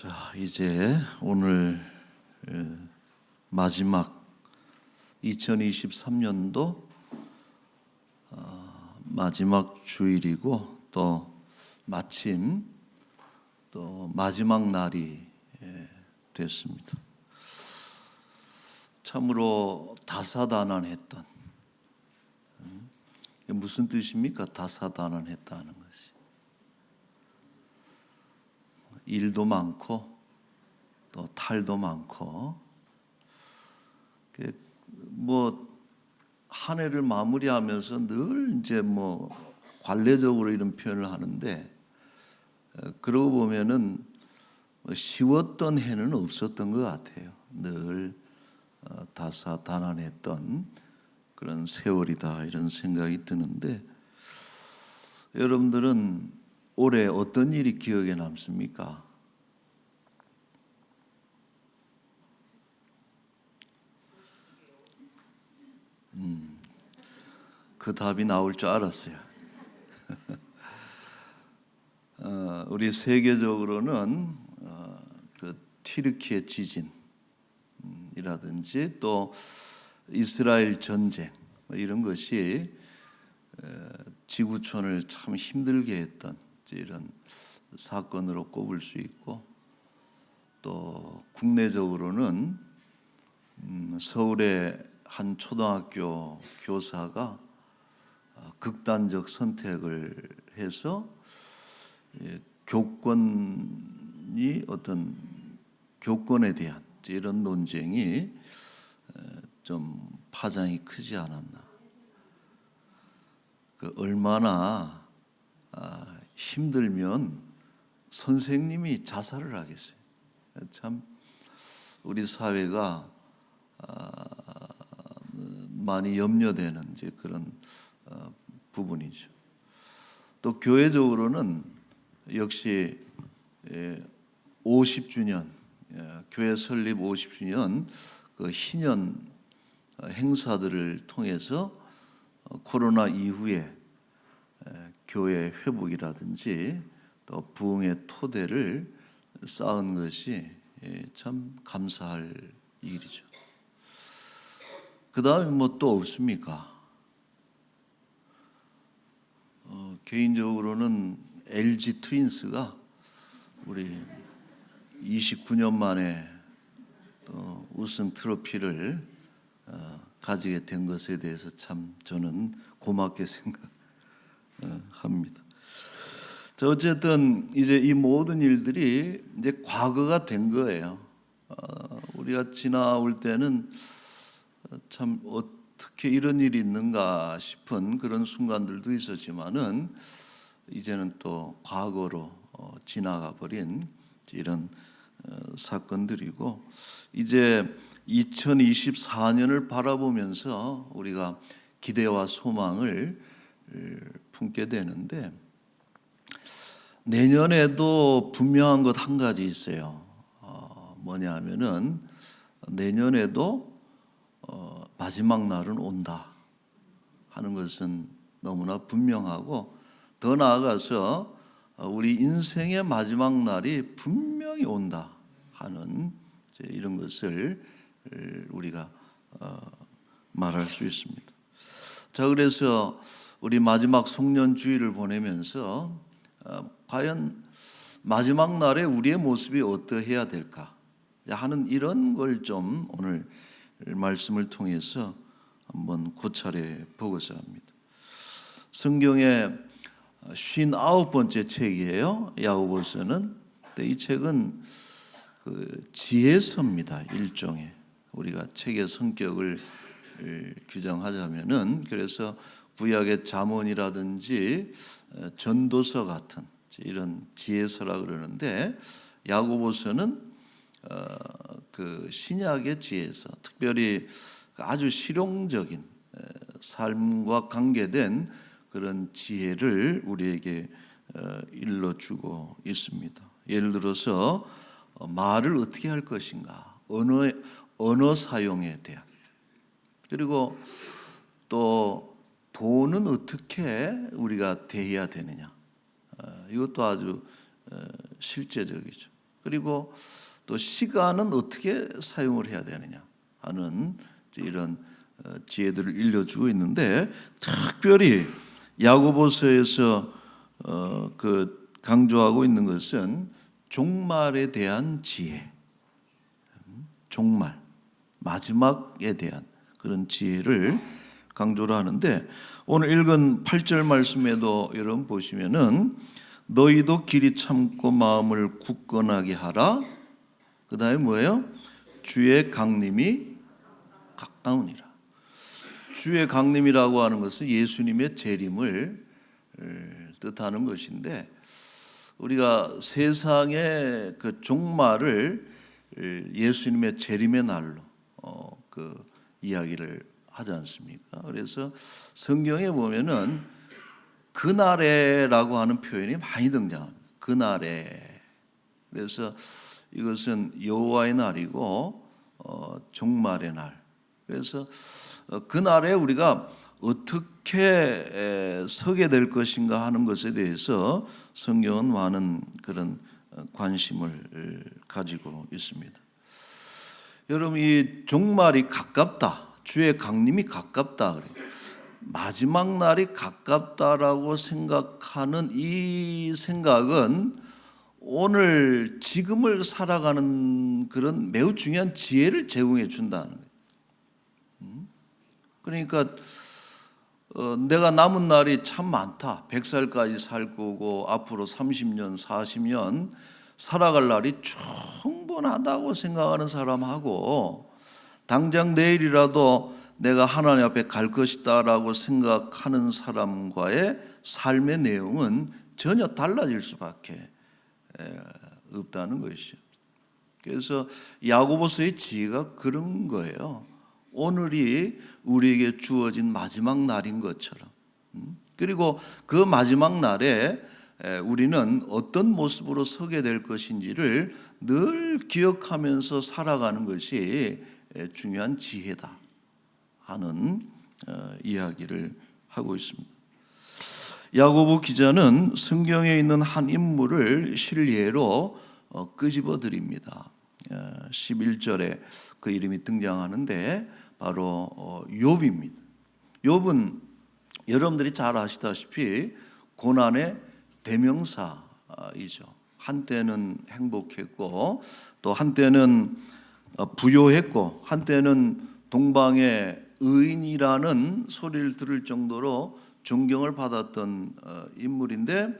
자, 이제 오늘 마지막 2023년도 마지막 주일이고 또 마침 또 마지막 날이 됐습니다. 참으로 다사다난했던, 무슨 뜻입니까? 다사다난했다는 것이 일도 많고 또 탈도 많고, 뭐 한 해를 마무리하면서 늘 이제 뭐 관례적으로 이런 표현을 하는데, 그러고 보면은 쉬웠던 해는 없었던 것 같아요. 늘 다사다난했던 그런 세월이다, 이런 생각이 드는데, 여러분들은 올해 어떤 일이 기억에 남습니까? 그 답이 나올 줄 알았어요. 우리 세계적으로는 그 튀르키예 지진이라든지 또 이스라엘 전쟁 이런 것이 지구촌을 참 힘들게 했던 이런 사건으로 꼽을 수 있고, 또 국내적으로는 서울의 한 초등학교 교사가 극단적 선택을 해서 교권이 어떤 교권에 대한 이런 논쟁이 좀 파장이 크지 않았나. 얼마나 힘들면 선생님이 자살을 하겠어요. 참 우리 사회가 많이 염려되는 이제 그런 부분이죠. 또 교회적으로는 역시 50주년, 교회 설립 50주년 그 희년 행사들을 통해서 코로나 이후에 교회 회복이라든지 또 부흥의 토대를 쌓은 것이 참 감사할 일이죠. 그 다음에 뭐 또 없습니까? 개인적으로는 LG 트윈스가 우리 29년 만에 또 우승 트로피를 가지게 된 것에 대해서 참 저는 고맙게 생각합니다. 자, 어쨌든 이제 이 모든 일들이 이제 과거가 된 거예요. 우리가 지나올 때는 참 어떻게 이런 일이 있는가 싶은 그런 순간들도 있었지만은 이제는 또 과거로 지나가 버린 이런 사건들이고, 이제 2024년을 바라보면서 우리가 기대와 소망을 품게 되는데, 내년에도 분명한 것 한 가지 있어요. 뭐냐 하면은 내년에도 마지막 날은 온다 하는 것은 너무나 분명하고, 더 나아가서 우리 인생의 마지막 날이 분명히 온다 하는 이런 것을 우리가 말할 수 있습니다. 자, 그래서 우리 마지막 송년 주일을 보내면서 과연 마지막 날에 우리의 모습이 어떠해야 될까 하는 이런 걸 좀 오늘 말씀을 통해서 한번 고찰해 보고자 합니다. 성경의 59번째 책이에요, 야고보서는. 이 책은 그 지혜서입니다. 일종의 우리가 책의 성격을 규정하자면은, 그래서 구약의 잠언이라든지 전도서 같은 이런 지혜서라 그러는데, 야고보서는 그 신약의 지혜서, 특별히 아주 실용적인 삶과 관계된 그런 지혜를 우리에게 일러주고 있습니다. 예를 들어서 말을 어떻게 할 것인가, 언어 사용에 대한, 그리고 또 돈은 어떻게 우리가 대해야 되느냐, 이것도 아주 실제적이죠. 그리고 또 시간은 어떻게 사용을 해야 되느냐 하는 이런 지혜들을 일러주고 있는데, 특별히 야고보서에서 그 강조하고 있는 것은 종말에 대한 지혜, 종말, 마지막에 대한 그런 지혜를 강조를 하는데, 오늘 읽은 8절 말씀에도 여러분 보시면은 너희도 길이 참고 마음을 굳건하게 하라. 그 다음에 뭐예요? 주의 강림이 가까우니라. 주의 강림이라고 하는 것은 예수님의 재림을 뜻하는 것인데, 우리가 세상의 그 종말을 예수님의 재림의 날로 그 이야기를 하지 않습니까? 그래서 성경에 보면은 그날에라고 하는 표현이 많이 등장합니다. 그날에. 그래서 이것은 여호와의 날이고 종말의 날. 그래서 그날에 우리가 어떻게 서게 될 것인가 하는 것에 대해서 성경은 많은 그런 관심을 가지고 있습니다. 여러분, 이 종말이 가깝다, 주의 강림이 가깝다, 마지막 날이 가깝다라고 생각하는 이 생각은 오늘 지금을 살아가는 그런 매우 중요한 지혜를 제공해 준다는 거예요. 그러니까 내가 남은 날이 참 많다, 100살까지 살 거고 앞으로 30년, 40년 살아갈 날이 충분하다고 생각하는 사람하고, 당장 내일이라도 내가 하나님 앞에 갈 것이다 라고 생각하는 사람과의 삶의 내용은 전혀 달라질 수밖에 없다는 것이죠. 그래서 야고보서의 지혜가 그런 거예요. 오늘이 우리에게 주어진 마지막 날인 것처럼, 그리고 그 마지막 날에 우리는 어떤 모습으로 서게 될 것인지를 늘 기억하면서 살아가는 것이 중요한 지혜다 하는 이야기를 하고 있습니다. 야고보 기자는 성경에 있는 한 인물을 실예로 끄집어 드립니다. 11절에 그 이름이 등장하는데 바로 욥입니다. 욥은 여러분들이 잘 아시다시피 고난의 대명사이죠. 한때는 행복했고, 또 한때는 부요했고, 한때는 동방의 의인이라는 소리를 들을 정도로 존경을 받았던 인물인데,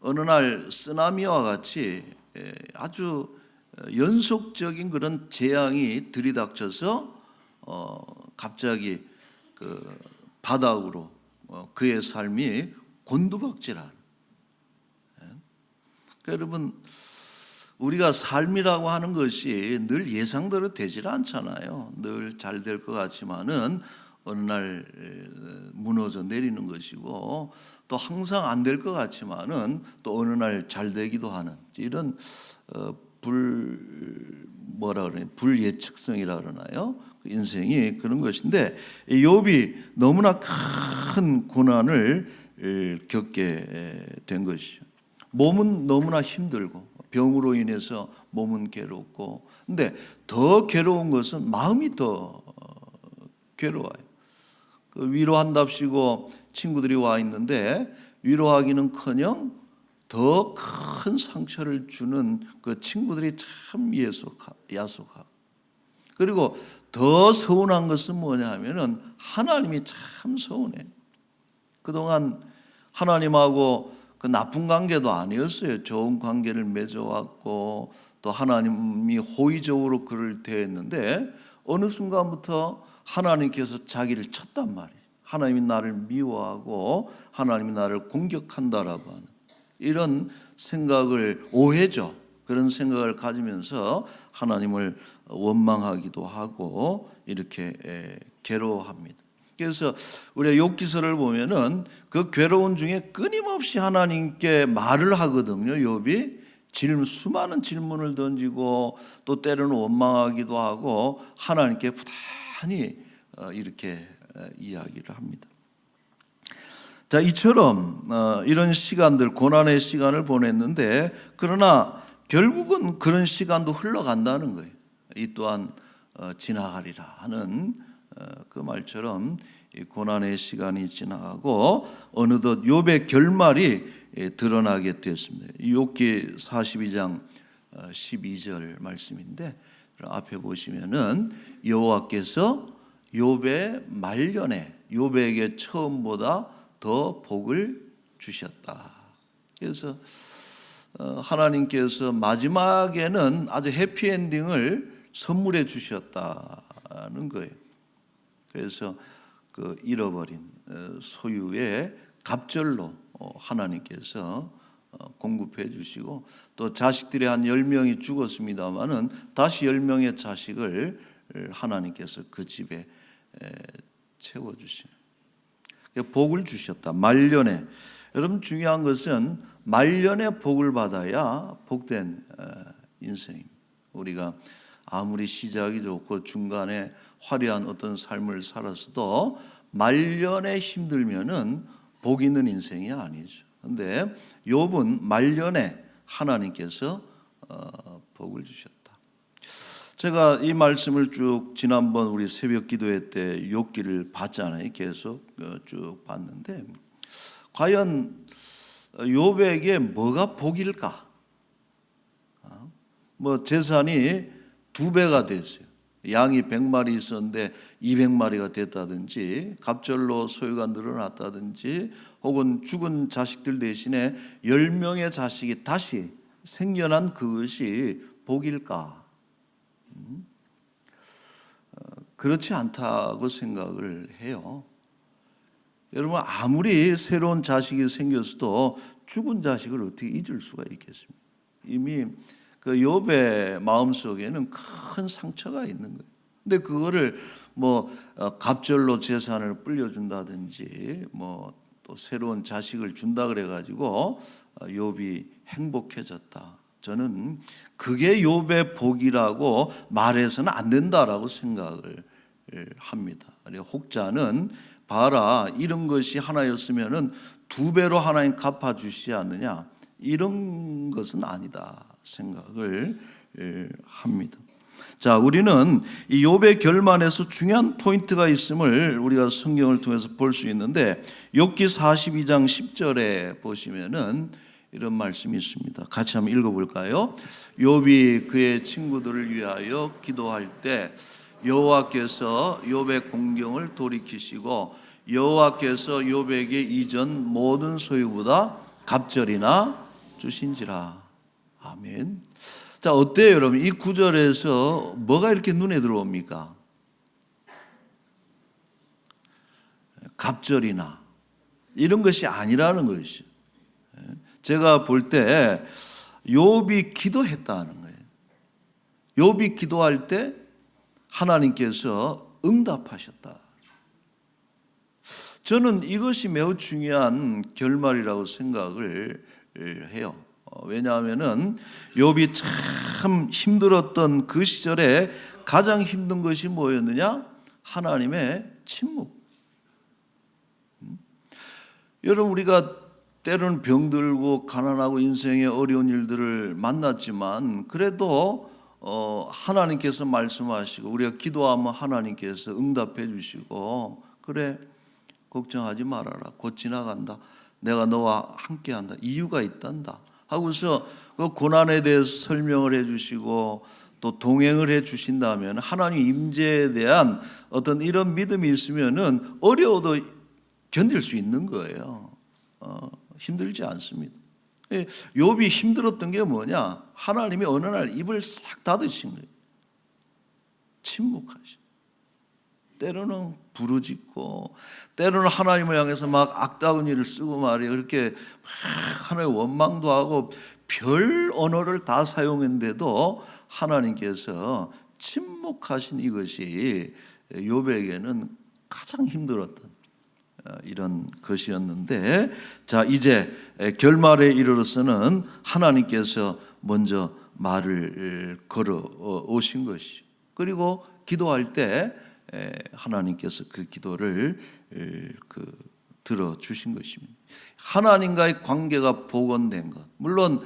어느 날 쓰나미와 같이 아주 연속적인 그런 재앙이 들이닥쳐서 갑자기 그 바닥으로 그의 삶이 곤두박질하는. 여러분, 우리가 삶이라고 하는 것이 늘 예상대로 되질 않잖아요. 늘 잘 될 것 같지만은 어느 날 무너져 내리는 것이고, 또 항상 안 될 것 같지만은 또 어느 날 잘 되기도 하는 이런 불예측성이라 그러나요? 인생이 그런 것인데, 욥이 너무나 큰 고난을 겪게 된 것이죠. 몸은 너무나 힘들고 병으로 인해서 몸은 괴롭고, 근데 더 괴로운 것은 마음이 더 괴로워요. 그 위로한답시고 친구들이 와 있는데 위로하기는커녕 더 큰 상처를 주는 그 친구들이 참 야속하고, 그리고 더 서운한 것은 뭐냐 하면은 하나님이 참 서운해요. 그동안 하나님하고 그 나쁜 관계도 아니었어요. 좋은 관계를 맺어왔고, 또 하나님이 호의적으로 그를 대했는데 어느 순간부터 하나님께서 자기를 쳤단 말이에요. 하나님이 나를 미워하고 하나님이 나를 공격한다라고 하는 이런 생각을, 오해죠. 그런 생각을 가지면서 하나님을 원망하기도 하고 이렇게 괴로워합니다. 그래서 우리가 욥기서를 보면은 그 괴로운 중에 끊임없이 하나님께 말을 하거든요. 욥이 수많은 질문을 던지고 또 때로는 원망하기도 하고 하나님께 부단히 이렇게 이야기를 합니다. 자, 이처럼 이런 시간들, 고난의 시간을 보냈는데, 그러나 결국은 그런 시간도 흘러간다는 거예요. 이 또한 지나가리라 하는 그 말처럼 이 고난의 시간이 지나가고 어느덧 욥의 결말이 드러나게 되었습니다. 욥기 42장 12절 말씀인데 앞에 보시면은 여호와께서 욥의 말년에 욥에게 처음보다 더 복을 주셨다. 그래서 하나님께서 마지막에는 아주 해피엔딩을 선물해 주셨다는 거예요. 그래서 그 잃어버린 소유의 갑절로 하나님께서 공급해 주시고 또 자식들이 한 10명이 죽었습니다마는 다시 10명의 자식을 하나님께서 그 집에 채워주시는 복을 주셨다. 말년에. 여러분 중요한 것은 말년에 복을 받아야 복된 인생입니다. 우리가 아무리 시작이 좋고 중간에 화려한 어떤 삶을 살았어도 말년에 힘들면은 복 있는 인생이 아니죠. 그런데 욥은 말년에 하나님께서 복을 주셨다. 제가 이 말씀을 쭉 지난번 우리 새벽 기도회 때 욥기를 봤잖아요. 계속 쭉 봤는데 과연 욥에게 뭐가 복일까? 뭐 재산이 2배가 됐어요. 양이 100마리 있었는데 200마리가 됐다든지 갑절로 소유가 늘어났다든지 혹은 죽은 자식들 대신에 10명의 자식이 다시 생겨난 그것이 복일까? 그렇지 않다고 생각을 해요. 여러분 아무리 새로운 자식이 생겼어도 죽은 자식을 어떻게 잊을 수가 있겠습니까? 이미 그 욥의 마음속에는 큰 상처가 있는 거예요. 근데 그거를 뭐 갑절로 재산을 불려준다든지 뭐 또 새로운 자식을 준다 그래가지고 욥이 행복해졌다. 저는 그게 욥의 복이라고 말해서는 안 된다라고 생각을 합니다. 혹자는 봐라 이런 것이 하나였으면은 2배로 하나님 갚아주시지 않느냐 이런 것은 아니다 생각을 합니다. 자, 우리는 이 욥의 결말에서 중요한 포인트가 있음을 우리가 성경을 통해서 볼 수 있는데 욥기 42장 10절에 보시면은 이런 말씀이 있습니다. 같이 한번 읽어볼까요? 욥이 그의 친구들을 위하여 기도할 때 여호와께서 욥의 공경을 돌이키시고 여호와께서 욥에게 이전 모든 소유보다 갑절이나 주신지라. 아멘. 자, 어때요 여러분? 이 구절에서 뭐가 이렇게 눈에 들어옵니까? 갑절이나 이런 것이 아니라는 것이죠. 제가 볼 때 욥이 기도했다는 거예요. 욥이 기도할 때 하나님께서 응답하셨다. 저는 이것이 매우 중요한 결말이라고 생각을 해요. 왜냐하면은 욥이 참 힘들었던 그 시절에 가장 힘든 것이 뭐였느냐? 하나님의 침묵. 여러분 우리가 때로는 병들고 가난하고 인생의 어려운 일들을 만났지만 그래도 하나님께서 말씀하시고 우리가 기도하면 하나님께서 응답해 주시고 그래 걱정하지 말아라 곧 지나간다 내가 너와 함께한다 이유가 있단다 하고서 그 고난에 대해서 설명을 해 주시고 또 동행을 해 주신다면 하나님 임재에 대한 어떤 이런 믿음이 있으면은 어려워도 견딜 수 있는 거예요. 힘들지 않습니다. 욥이 힘들었던 게 뭐냐? 하나님이 어느 날 입을 싹 닫으신 거예요. 침묵하시. 때로는 부르짖고, 때로는 하나님을 향해서 막 악다운 일을 쓰고 말이에요. 그렇게 막 하나님 원망도 하고 별 언어를 다 사용했는데도 하나님께서 침묵하신 이것이 욥에게는 가장 힘들었던 이런 것이었는데, 자 이제 결말에 이르러서는 하나님께서 먼저 말을 걸어 오신 것이죠. 그리고 기도할 때 하나님께서 그 기도를 들어 주신 것입니다. 하나님과의 관계가 복원된 것. 물론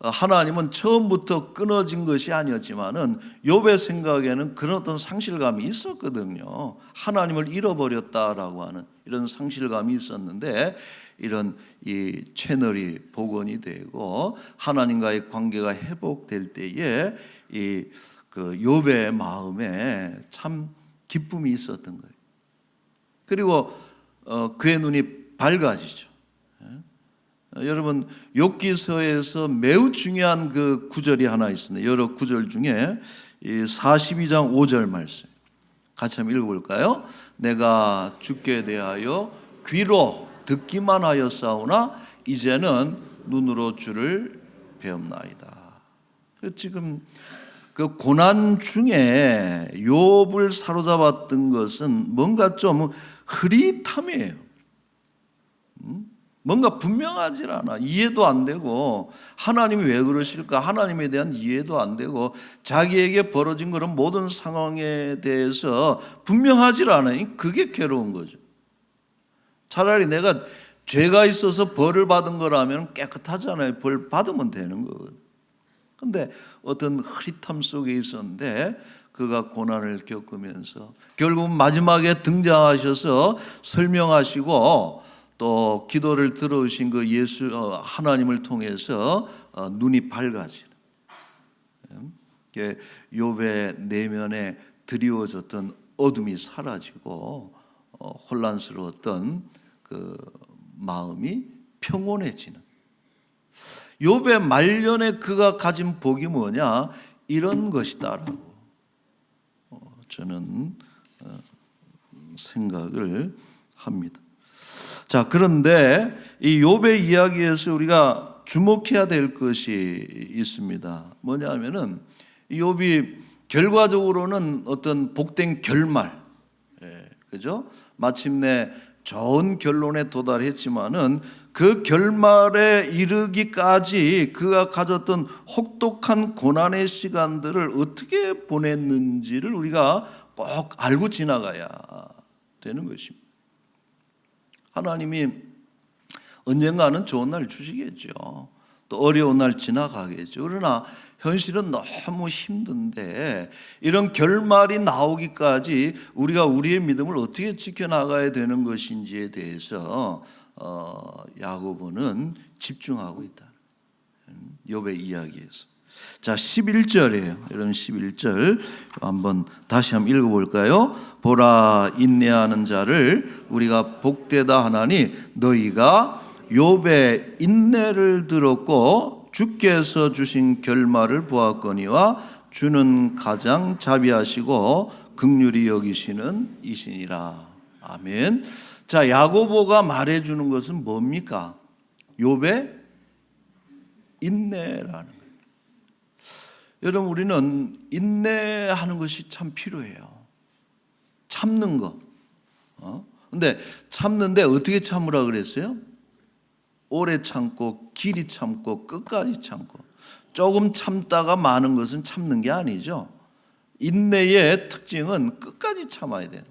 하나님은 처음부터 끊어진 것이 아니었지만은 욥의 생각에는 그런 어떤 상실감이 있었거든요. 하나님을 잃어버렸다라고 하는 이런 상실감이 있었는데, 이런 이 채널이 복원이 되고 하나님과의 관계가 회복될 때에 이 그 욥의 마음에 참 기쁨이 있었던 거예요. 그리고 그의 눈이 밝아지죠. 여러분, 욥기서에서 매우 중요한 그 구절이 하나 있습니다. 여러 구절 중에 이 42장 5절 말씀 같이 한번 읽어볼까요? 내가 주께 대하여 귀로 듣기만 하였사오나 이제는 눈으로 주를 배움나이다. 지금 그 고난 중에 욥을 사로잡았던 것은 뭔가 좀 흐릿함이에요. 뭔가 분명하지 않아. 이해도 안 되고, 하나님이 왜 그러실까? 하나님에 대한 이해도 안 되고, 자기에게 벌어진 그런 모든 상황에 대해서 분명하지 않으니 그게 괴로운 거죠. 차라리 내가 죄가 있어서 벌을 받은 거라면 깨끗하잖아요. 벌 받으면 되는 거거든. 근데 어떤 흐릿함 속에 있었는데 그가 고난을 겪으면서 결국 마지막에 등장하셔서 설명하시고 또 기도를 들어오신 그 예수 하나님을 통해서 눈이 밝아지는, 욥의 내면에 드리워졌던 어둠이 사라지고 혼란스러웠던 그 마음이 평온해지는, 욥의 말년에 그가 가진 복이 뭐냐, 이런 것이다라고 저는 생각을 합니다. 자, 그런데 이 욥의 이야기에서 우리가 주목해야 될 것이 있습니다. 뭐냐면은 이 욥이 결과적으로는 어떤 복된 결말, 그죠? 마침내 좋은 결론에 도달했지만은 그 결말에 이르기까지 그가 가졌던 혹독한 고난의 시간들을 어떻게 보냈는지를 우리가 꼭 알고 지나가야 되는 것입니다. 하나님이 언젠가는 좋은 날 주시겠죠. 또 어려운 날 지나가겠죠. 그러나 현실은 너무 힘든데 이런 결말이 나오기까지 우리가 우리의 믿음을 어떻게 지켜나가야 되는 것인지에 대해서 야고보는 집중하고 있다. 욥의 이야기에서. 자, 11절이에요. 이런 11절 한번 다시 한번 읽어볼까요? 보라, 인내하는 자를 우리가 복되다 하나니 너희가 욥의 인내를 들었고 주께서 주신 결말을 보았거니와 주는 가장 자비하시고 긍휼히 여기시는 이시니라. 아멘. 자, 야고보가 말해주는 것은 뭡니까? 욥의 인내라는 거예요. 여러분, 우리는 인내하는 것이 참 필요해요. 참는 거. 근데 참는데 어떻게 참으라 그랬어요? 오래 참고 길이 참고 끝까지 참고. 조금 참다가 많은 것은 참는 게 아니죠. 인내의 특징은 끝까지 참아야 돼요.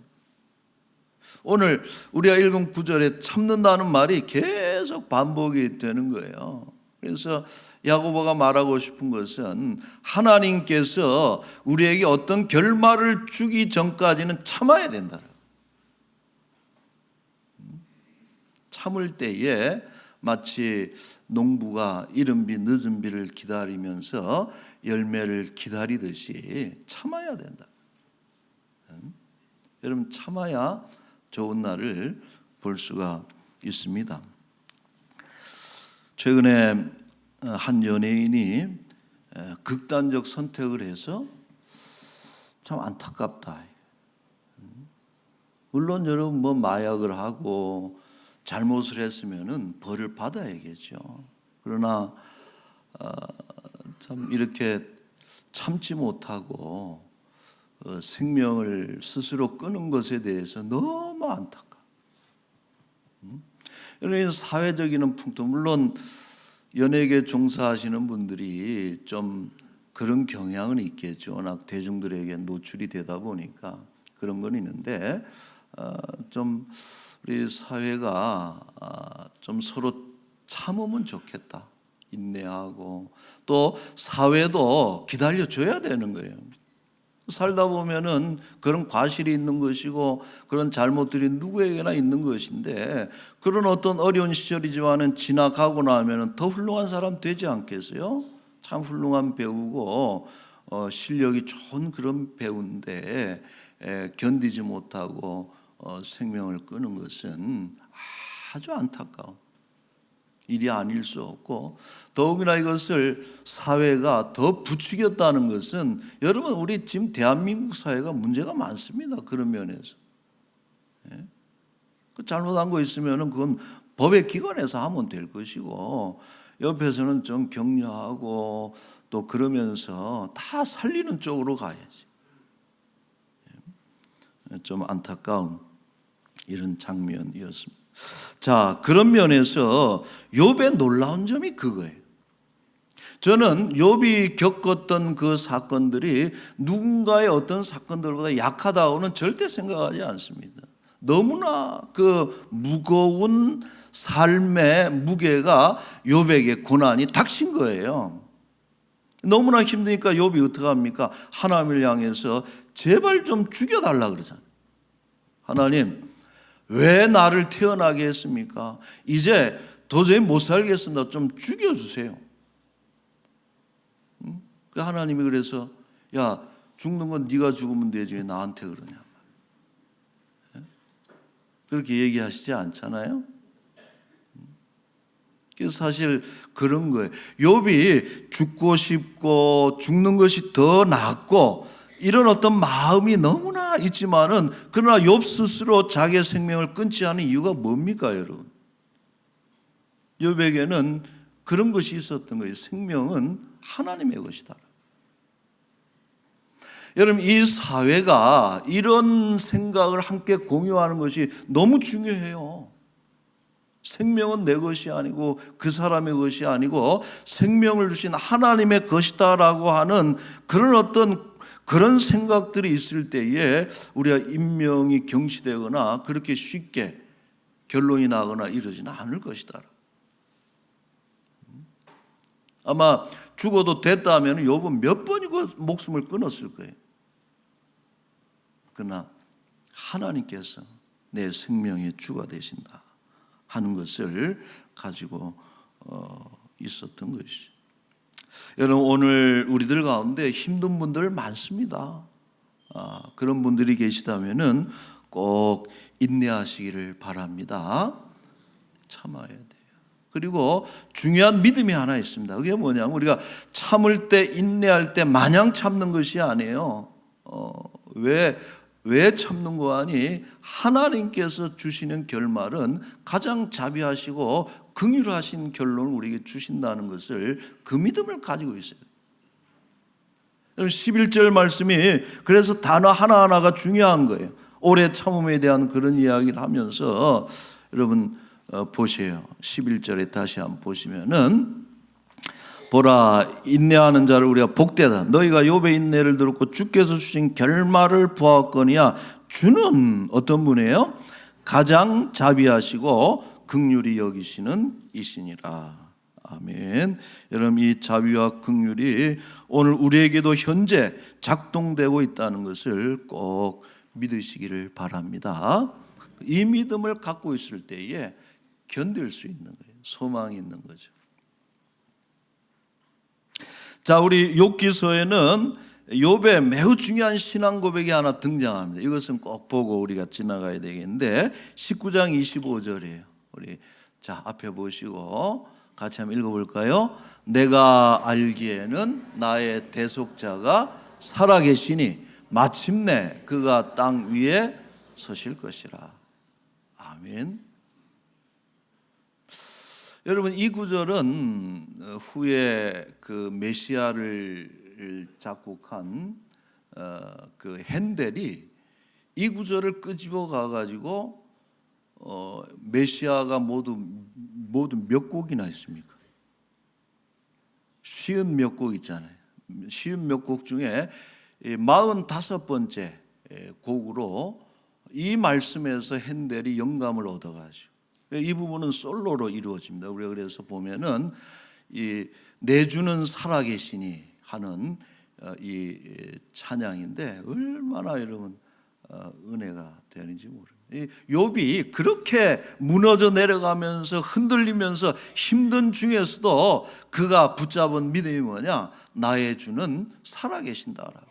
오늘 우리가 읽은 구절에 참는다는 말이 계속 반복이 되는 거예요. 그래서 야고보가 말하고 싶은 것은 하나님께서 우리에게 어떤 결말을 주기 전까지는 참아야 된다. 참을 때에 마치 농부가 이른 비 늦은 비를 기다리면서 열매를 기다리듯이 참아야 된다. 여러분, 참아야 좋은 날을 볼 수가 있습니다. 최근에 한 연예인이 극단적 선택을 해서 참 안타깝다. 물론 여러분 뭐 마약을 하고 잘못을 했으면은 벌을 받아야겠죠. 그러나 참 이렇게 참지 못하고 생명을 스스로 끊은 것에 대해서 너무 안타까워. 여러분, 사회적인 풍토, 물론 연예계 종사하시는 분들이 좀 그런 경향은 있겠죠. 워낙 대중들에게 노출이 되다 보니까 그런 건 있는데 좀 우리 사회가 좀 서로 참으면 좋겠다. 인내하고 또 사회도 기다려줘야 되는 거예요. 살다 보면은 그런 과실이 있는 것이고 그런 잘못들이 누구에게나 있는 것인데 그런 어떤 어려운 시절이지만은 지나가고 나면은 더 훌륭한 사람 되지 않겠어요? 참 훌륭한 배우고 실력이 좋은 그런 배우인데 견디지 못하고 생명을 끊은 것은 아주 안타까운 일이 아닐 수 없고 더욱이나 이것을 사회가 더 부추겼다는 것은 여러분 우리 지금 대한민국 사회가 문제가 많습니다. 그런 면에서 잘못한 거 있으면 그건 법의 기관에서 하면 될 것이고 옆에서는 좀 격려하고 또 그러면서 다 살리는 쪽으로 가야지. 좀 안타까운 이런 장면이었습니다. 자, 그런 면에서 욥의 놀라운 점이 그거예요. 저는 욥이 겪었던 그 사건들이 누군가의 어떤 사건들보다 약하다고는 절대 생각하지 않습니다. 너무나 그 무거운 삶의 무게가 욥에게 고난이 닥친 거예요. 너무나 힘드니까 욥이 어떻게 합니까? 하나님을 향해서 제발 좀 죽여달라 그러잖아요. 하나님, 왜 나를 태어나게 했습니까? 이제 도저히 못 살겠습니다. 좀 죽여주세요. 그 하나님이 그래서 야, 죽는 건 네가 죽으면 되지 왜 나한테 그러냐. 그렇게 얘기하시지 않잖아요. 그래서 사실 그런 거예요. 욥이 죽고 싶고 죽는 것이 더 낫고 이런 어떤 마음이 너무나 있지만은 그러나 욥 스스로 자기의 생명을 끊지 않은 이유가 뭡니까, 여러분? 욥에게는 그런 것이 있었던 거예요. 생명은 하나님의 것이다. 여러분, 이 사회가 이런 생각을 함께 공유하는 것이 너무 중요해요. 생명은 내 것이 아니고 그 사람의 것이 아니고 생명을 주신 하나님의 것이다라고 하는 그런 어떤 그런 생각들이 있을 때에 우리가 인명이 경시되거나 그렇게 쉽게 결론이 나거나 이러지는 않을 것이다. 아마 죽어도 됐다면 욥은 몇 번이고 목숨을 끊었을 거예요. 그러나 하나님께서 내 생명의 주가 되신다 하는 것을 가지고 있었던 것이죠. 여러분, 오늘 우리들 가운데 힘든 분들 많습니다. 그런 분들이 계시다면은 꼭 인내하시기를 바랍니다. 참아야 돼요. 그리고 중요한 믿음이 하나 있습니다. 그게 뭐냐면 우리가 참을 때 인내할 때 마냥 참는 것이 아니에요. 왜 참는 거 아니? 하나님께서 주시는 결말은 가장 자비하시고 긍휼하신 결론을 우리에게 주신다는 것을 그 믿음을 가지고 있어요. 11절 말씀이 그래서 단어 하나하나가 중요한 거예요. 오래 참음에 대한 그런 이야기를 하면서 여러분 보세요. 11절에 다시 한번 보시면은 보라, 인내하는 자를 우리가 복되다. 너희가 욥의 인내를 들었고 주께서 주신 결말을 보았거니와 주는 어떤 분이에요? 가장 자비하시고 긍휼히 여기시는 이시니라. 아멘. 여러분, 이 자비와 긍휼이 오늘 우리에게도 현재 작동되고 있다는 것을 꼭 믿으시기를 바랍니다. 이 믿음을 갖고 있을 때에 견딜 수 있는 거예요. 소망이 있는 거죠. 자, 우리 욥기서에는 욥의 매우 중요한 신앙 고백이 하나 등장합니다. 이것은 꼭 보고 우리가 지나가야 되겠는데 19장 25절이에요. 우리 자 앞에 보시고 같이 한번 읽어볼까요? 내가 알기에는 나의 대속자가 살아계시니 마침내 그가 땅 위에 서실 것이라. 아멘. 여러분, 이 구절은 후에 그 메시아를 작곡한 그 핸델이 이 구절을 끄집어 가가지고 메시아가 모두 몇 곡이나 있습니까? 50몇 곡 있잖아요. 50몇 곡 중에 45번째 곡으로 이 말씀에서 핸델이 영감을 얻어가지고 이 부분은 솔로로 이루어집니다. 우리가 그래서 보면은 이 내주는 살아계시니 하는 이 찬양인데 얼마나 여러분 은혜가 되는지 모릅니다. 욥이 그렇게 무너져 내려가면서 흔들리면서 힘든 중에서도 그가 붙잡은 믿음이 뭐냐? 나의 주는 살아계신다라고.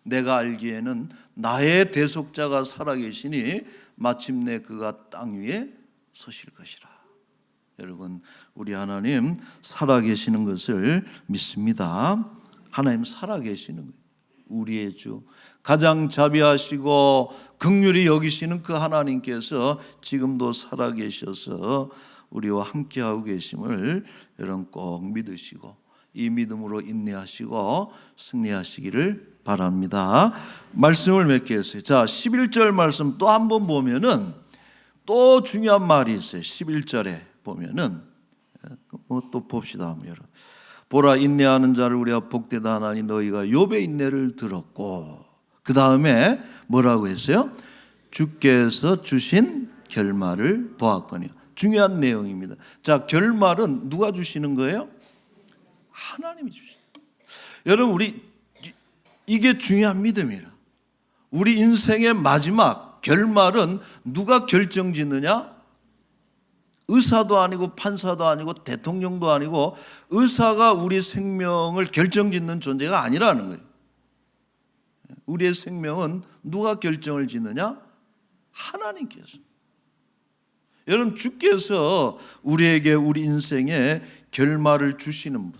내가 알기에는 나의 대속자가 살아계시니 마침내 그가 땅 위에 서실 것이라. 여러분, 우리 하나님 살아계시는 것을 믿습니다. 하나님 살아계시는 거예요. 우리의 주, 가장 자비하시고 긍휼히 여기시는 그 하나님께서 지금도 살아계셔서 우리와 함께하고 계심을 여러분 꼭 믿으시고 이 믿음으로 인내하시고 승리하시기를 바랍니다. 말씀을 몇 개 했어요. 자, 11절 말씀 또 한 번 보면은 또 중요한 말이 있어요. 11절에 보면은 또 봅시다. 한번 보라, 인내하는 자를 우리가 복되다 하나니 너희가 욥의 인내를 들었고, 그 다음에 뭐라고 했어요? 주께서 주신 결말을 보았거니와. 중요한 내용입니다. 자, 결말은 누가 주시는 거예요? 하나님이 주시는 거예요. 여러분, 우리 이게 중요한 믿음이라. 우리 인생의 마지막 결말은 누가 결정짓느냐? 의사도 아니고 판사도 아니고 대통령도 아니고 의사가 우리 생명을 결정짓는 존재가 아니라는 거예요. 우리의 생명은 누가 결정을 짓느냐? 하나님께서. 여러분, 주께서 우리에게 우리 인생의 결말을 주시는 분,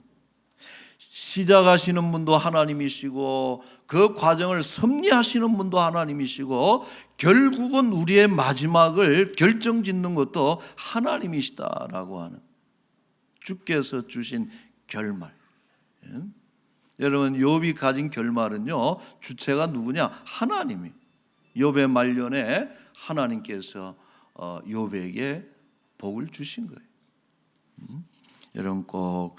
시작하시는 분도 하나님이시고 그 과정을 섭리하시는 분도 하나님이시고 결국은 우리의 마지막을 결정짓는 것도 하나님이시다라고 하는 주께서 주신 결말. 여러분, 욥이 가진 결말은요, 주체가 누구냐? 하나님이. 욥의 말년에 하나님께서 욥에게 복을 주신 거예요. 여러분 꼭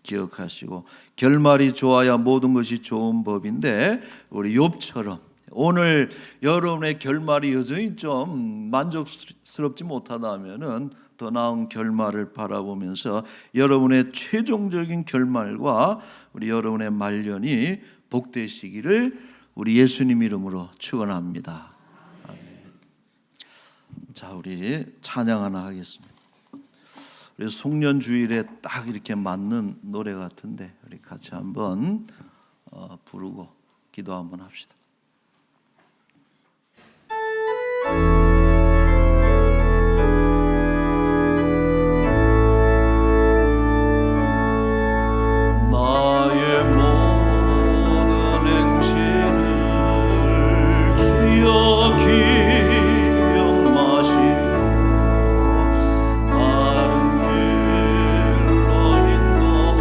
기억하시고, 결말이 좋아야 모든 것이 좋은 법인데 우리 욥처럼 오늘 여러분의 결말이 여전히 좀 만족스럽지 못하다면은 더 나은 결말을 바라보면서 여러분의 최종적인 결말과 우리 여러분의 말년이 복되시기를 우리 예수님 이름으로 축원합니다. 아멘. 자, 우리 찬양 하나 하겠습니다. 우리 송년주일에 딱 이렇게 맞는 노래 같은데 우리 같이 한번 부르고 기도 한번 합시다. 나의 모든 행실을 주여 기억마시고 바른 길로 인도하소서.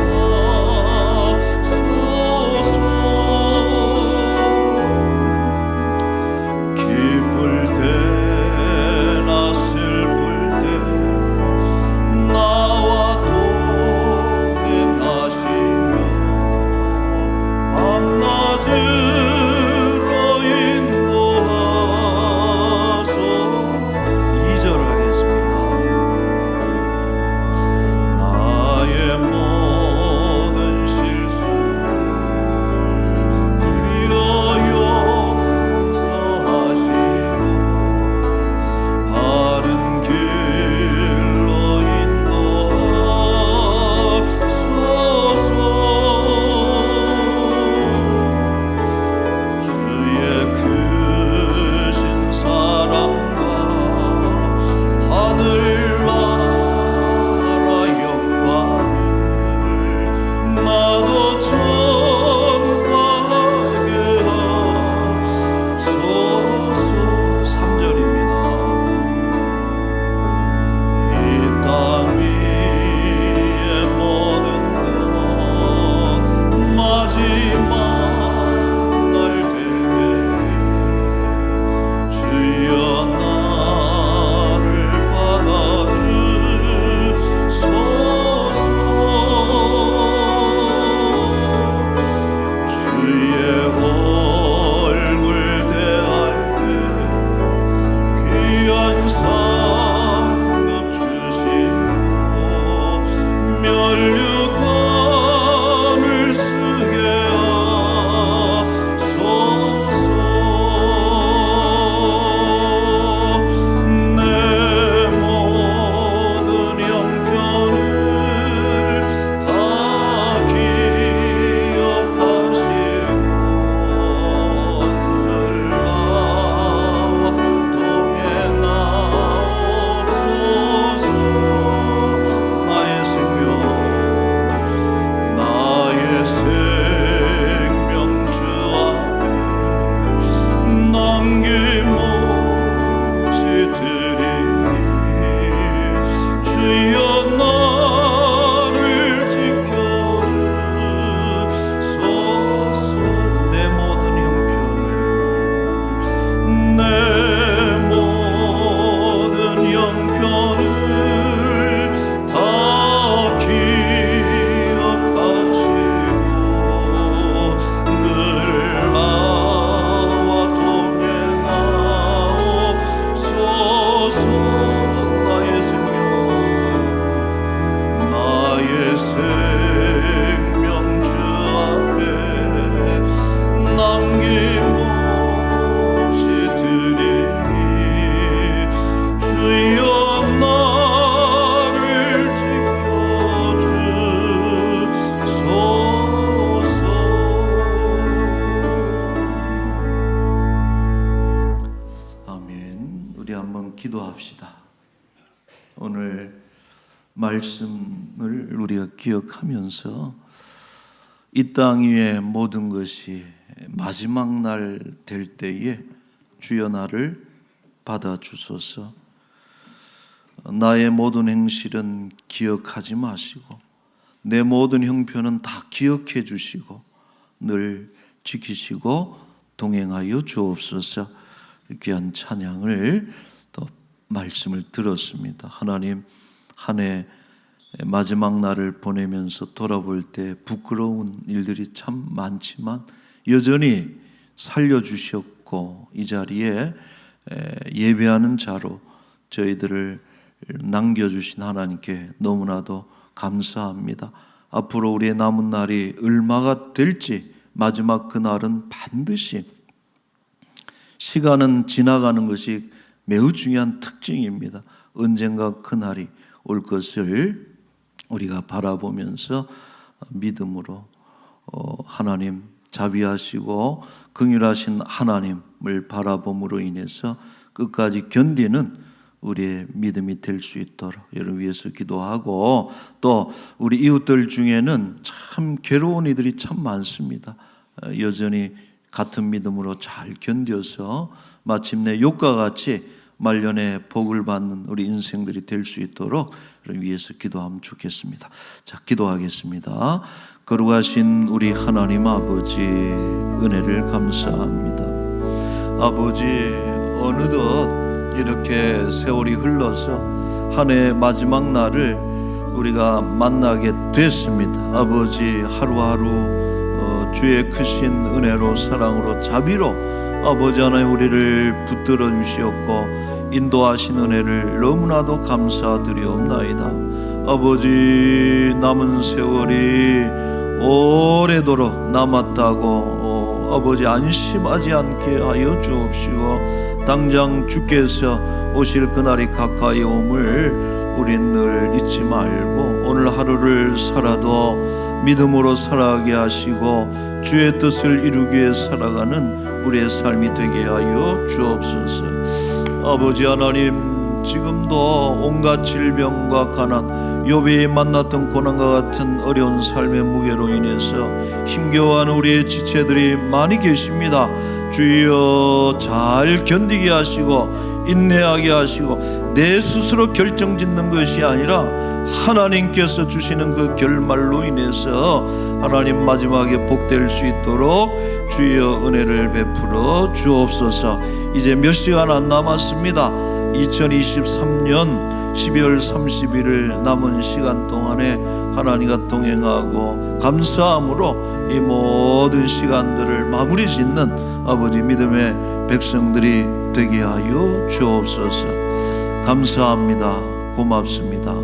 말씀을 우리가 기억하면서 이 땅 위의 모든 것이 마지막 날 될 때에 주여 나를 받아주소서. 나의 모든 행실은 기억하지 마시고 내 모든 형편은 다 기억해 주시고 늘 지키시고 동행하여 주옵소서. 귀한 찬양을 또 말씀을 들었습니다. 하나님, 한 해 마지막 날을 보내면서 돌아볼 때 부끄러운 일들이 참 많지만 여전히 살려주셨고 이 자리에 예배하는 자로 저희들을 남겨주신 하나님께 너무나도 감사합니다. 앞으로 우리의 남은 날이 얼마가 될지 마지막 그날은 반드시 시간은 지나가는 것이 매우 중요한 특징입니다. 언젠가 그날이 올 것을 우리가 바라보면서 믿음으로 하나님 자비하시고 긍휼하신 하나님을 바라봄으로 인해서 끝까지 견디는 우리의 믿음이 될 수 있도록 여러분 위해서 기도하고, 또 우리 이웃들 중에는 참 괴로운 이들이 참 많습니다. 여전히 같은 믿음으로 잘 견뎌서 마침내 욕과 같이 말년에 복을 받는 우리 인생들이 될 수 있도록 위해서 기도하면 좋겠습니다. 자, 기도하겠습니다. 거룩하신 우리 하나님 아버지, 은혜를 감사합니다. 아버지, 어느덧 이렇게 세월이 흘러서 한 해 마지막 날을 우리가 만나게 됐습니다. 아버지, 하루하루 주의 크신 은혜로 사랑으로 자비로 아버지 하나님 우리를 붙들어 주시었고 인도하신 은혜를 너무나도 감사드리옵나이다. 아버지, 남은 세월이 오래도록 남았다고 아버지 안심하지 않게 하여 주옵시고 당장 주께서 오실 그날이 가까이 옴을 우린 늘 잊지 말고 오늘 하루를 살아도 믿음으로 살아가게 하시고 주의 뜻을 이루기 위해 살아가는 우리의 삶이 되게 하여 주옵소서. 아버지 하나님, 지금도 온갖 질병과 가난, 욥이 만났던 고난과 같은 어려운 삶의 무게로 인해서 힘겨워하는 우리의 지체들이 많이 계십니다. 주여, 잘 견디게 하시고 인내하게 하시고 내 스스로 결정짓는 것이 아니라 하나님께서 주시는 그 결말로 인해서 하나님 마지막에 복될 수 있도록 주여 은혜를 베풀어 주옵소서. 이제 몇 시간 안 남았습니다. 2023년 12월 31일 남은 시간 동안에 하나님과 동행하고 감사함으로 이 모든 시간들을 마무리 짓는 아버지 믿음의 백성들이 되게 하여 주옵소서. 감사합니다. 고맙습니다.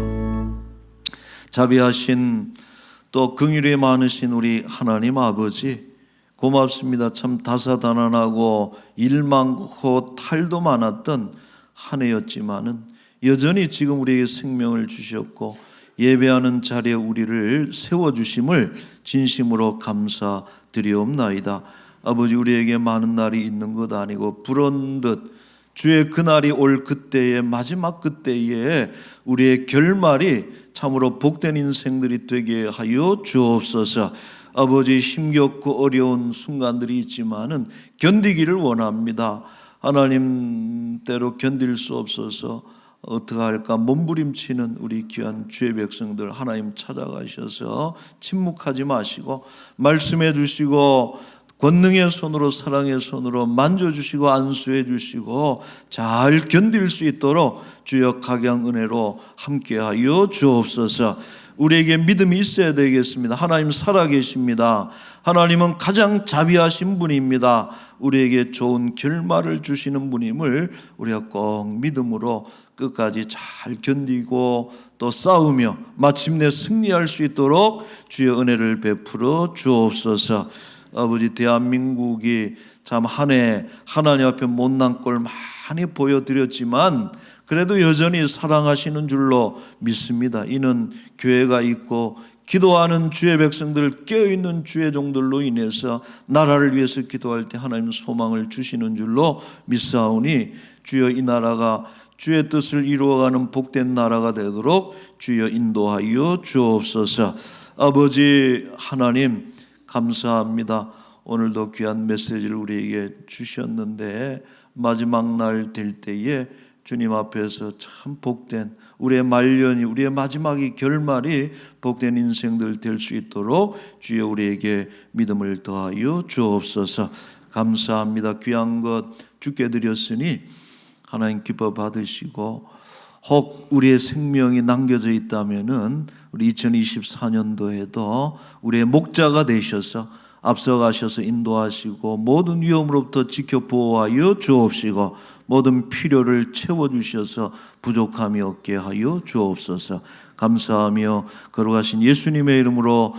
자비하신 또 긍휼이 많으신 우리 하나님 아버지, 고맙습니다. 참 다사다난하고 일 많고 탈도 많았던 한 해였지만은 여전히 지금 우리에게 생명을 주셨고 예배하는 자리에 우리를 세워주심을 진심으로 감사드리옵나이다. 아버지, 우리에게 많은 날이 있는 것 아니고 불언듯 주의 그날이 올 그때에, 마지막 그때에 우리의 결말이 참으로 복된 인생들이 되게 하여 주옵소서. 아버지, 힘겹고 어려운 순간들이 있지만은 견디기를 원합니다. 하나님대로 견딜 수 없어서 어떡할까 몸부림치는 우리 귀한 주의 백성들 하나님 찾아가셔서 침묵하지 마시고 말씀해 주시고 권능의 손으로 사랑의 손으로 만져주시고 안수해 주시고 잘 견딜 수 있도록 주여 각양 은혜로 함께하여 주옵소서. 우리에게 믿음이 있어야 되겠습니다. 하나님 살아계십니다. 하나님은 가장 자비하신 분입니다. 우리에게 좋은 결말을 주시는 분임을 우리가 꼭 믿음으로 끝까지 잘 견디고 또 싸우며 마침내 승리할 수 있도록 주의 은혜를 베풀어 주옵소서. 아버지, 대한민국이 참 한 해 하나님 앞에 못난 꼴 많이 보여드렸지만 그래도 여전히 사랑하시는 줄로 믿습니다. 이는 교회가 있고 기도하는 주의 백성들, 깨어있는 주의 종들로 인해서 나라를 위해서 기도할 때 하나님 소망을 주시는 줄로 믿사오니 주여 이 나라가 주의 뜻을 이루어가는 복된 나라가 되도록 주여 인도하여 주옵소서. 아버지 하나님 감사합니다. 오늘도 귀한 메시지를 우리에게 주셨는데 마지막 날 될 때에 주님 앞에서 참 복된 우리의 말년이, 우리의 마지막이, 결말이 복된 인생들 될 수 있도록 주여 우리에게 믿음을 더하여 주옵소서. 감사합니다. 귀한 것 주께 드렸으니 하나님 기뻐 받으시고, 혹 우리의 생명이 남겨져 있다면은 우리 2024년도에도 우리의 목자가 되셔서 앞서가셔서 인도하시고 모든 위험으로부터 지켜 보호하여 주옵시고 모든 필요를 채워주셔서 부족함이 없게 하여 주옵소서. 감사하며 걸어가신 예수님의 이름으로